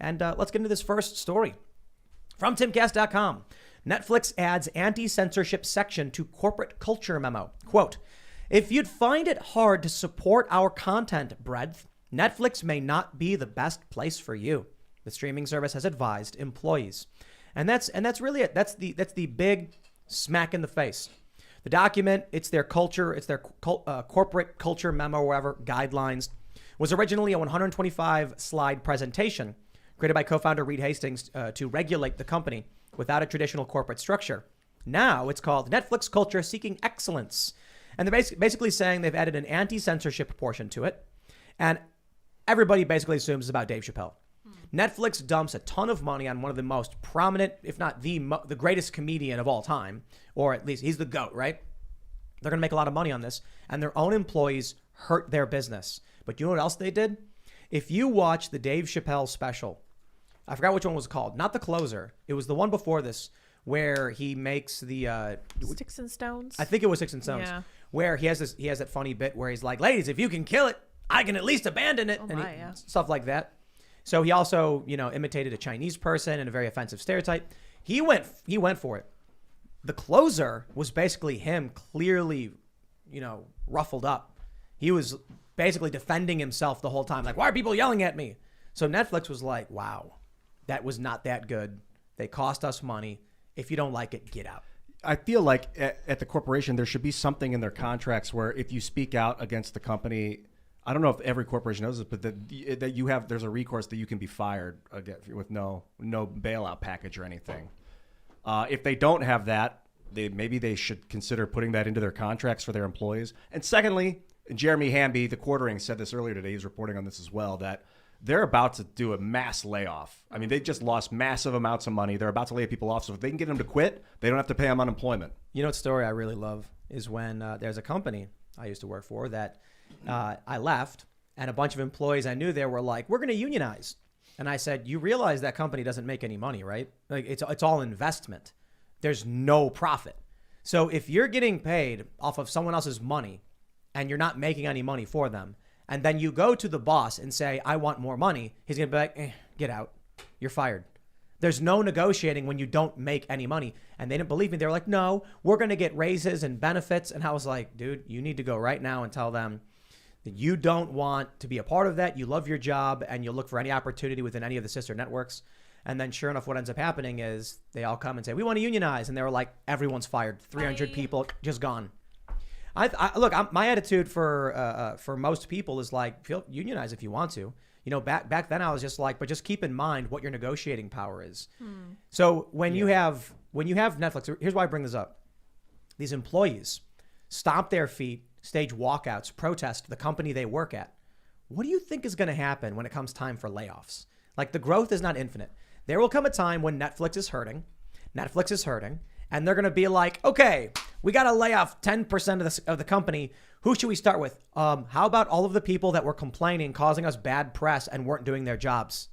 And let's get into this first story from timcast.com. Netflix adds anti-censorship section to corporate culture memo. Quote, if you'd find it hard to support our content breadth, Netflix may not be the best place for you, the streaming service has advised employees. And that's really it. That's the big smack in the face. The document, it's their culture, it's their corporate culture memo, whatever, guidelines, was originally a 125 slide presentation created by co-founder Reed Hastings to regulate the company without a traditional corporate structure. Now it's called Netflix Culture Seeking Excellence. And they're basically saying they've added an anti-censorship portion to it. And everybody basically assumes it's about Dave Chappelle. Netflix dumps a ton of money on one of the most prominent, if not the greatest comedian of all time, or at least he's the GOAT, right? They're going to make a lot of money on this, and their own employees hurt their business. But you know what else they did? If you watch the Dave Chappelle special, I forgot which one was called, not The Closer. It was the one before this where he makes the Sticks and Stones. I think it was Sticks and Stones. Yeah. Where he has that funny bit where he's like, ladies, if you can kill it, I can at least abandon it. Stuff like that. So he also, imitated a Chinese person and a very offensive stereotype. He went for it. The Closer was basically him clearly, ruffled up. He was basically defending himself the whole time. Like, why are people yelling at me? So Netflix was like, wow, that was not that good. They cost us money. If you don't like it, get out. I feel like at the corporation, there should be something in their contracts where if you speak out against the company, I don't know if every corporation knows this, but that there's a recourse that you can be fired with no bailout package or anything. If they don't have that, maybe they should consider putting that into their contracts for their employees. And secondly, Jeremy Hamby, the Quartering, said this earlier today. He's reporting on this as well, that they're about to do a mass layoff. I mean, they just lost massive amounts of money. They're about to lay people off. So if they can get them to quit, they don't have to pay them unemployment. You know what story I really love is when there's a company I used to work for that I left, and a bunch of employees I knew there were like, we're going to unionize. And I said, you realize that company doesn't make any money, right? Like it's all investment. There's no profit. So if you're getting paid off of someone else's money and you're not making any money for them, and then you go to the boss and say, I want more money, he's going to be like, get out. You're fired. There's no negotiating when you don't make any money. And they didn't believe me. They were like, no, we're going to get raises and benefits. And I was like, dude, you need to go right now and tell them that you don't want to be a part of that. You love your job and you'll look for any opportunity within any of the sister networks. And then sure enough, what ends up happening is they all come and say, we want to unionize. And they were like, everyone's fired. 300 people just gone. Look, my attitude for most people is like, unionize if you want to. Back then I was just like, but just keep in mind what your negotiating power is. So when you have Netflix, here's why I bring this up. These employees stomp their feet, stage walkouts, protest the company they work at. What do you think is going to happen when it comes time for layoffs? Like, the growth is not infinite. There will come a time when Netflix is hurting, and they're going to be like, okay, we got to lay off 10% of the company. Who should we start with? How about all of the people that were complaining, causing us bad press and weren't doing their jobs?